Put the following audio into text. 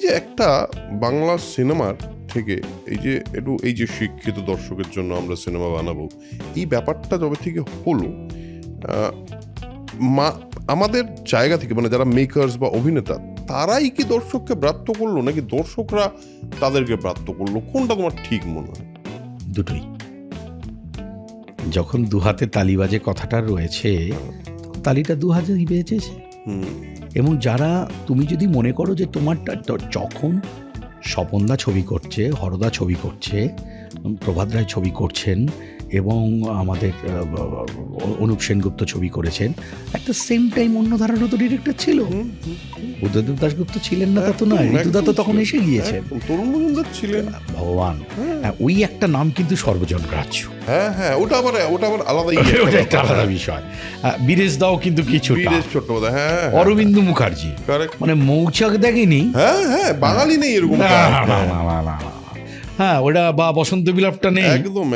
যে একটা বাংলা সিনেমার থেকে এই যে শিক্ষিত দর্শকের জন্য আমরা সিনেমা বানাবো, এই ব্যাপারটা যবে থেকে হলো, আমাদের জায়গা থেকে মানে যারা মেকার্স বা অভিনেতা, তারাই কি দর্শককে ব্রাত্য করলো নাকি দর্শকরা তাদেরকে ব্রাত্য করলো? কোনটা তোমার ঠিক মনে হয়? দুটোই। যখন দুহাতে তালি বাজে কথাটা রয়েছে, তালিটা দুহাতেই বেজেছে। এবং যারা, তুমি যদি মনে করো যে তোমারটা, যখন স্বপনদা ছবি করছে, হরদা ছবি করছে, প্রভাত রায় ছবি করছেন এবং আমাদের অনুপ সেনগুপ্ত ছবি করেছেন, একটা সেম টাইম অন্য ধারারও তো ডিরেক্টর ছিল। বুদ্ধদেব দাশগুপ্ত ছিলেন না তা তো নয়, ঋতুদা তো তখন এসে গিয়েছেন, তরুণ মজুমদার ছিলেন, ভগবান। ওই একটা নাম কিন্তু সর্বজন গ্রাহ্য। হ্যাঁ, ওটা আবার আলাদা, ওটা একটা আলাদা বিষয়। বীরেশ দাও কিন্তু কিছুটা, হ্যাঁ, অরবিন্দ মুখার্জি, মানে মৌচাক দেখেনি, হ্যাঁ, বাঙালি নেই এরকম, হ্যাঁ, ওটা বা বসন্ত বিলাপটা নেই, একদম।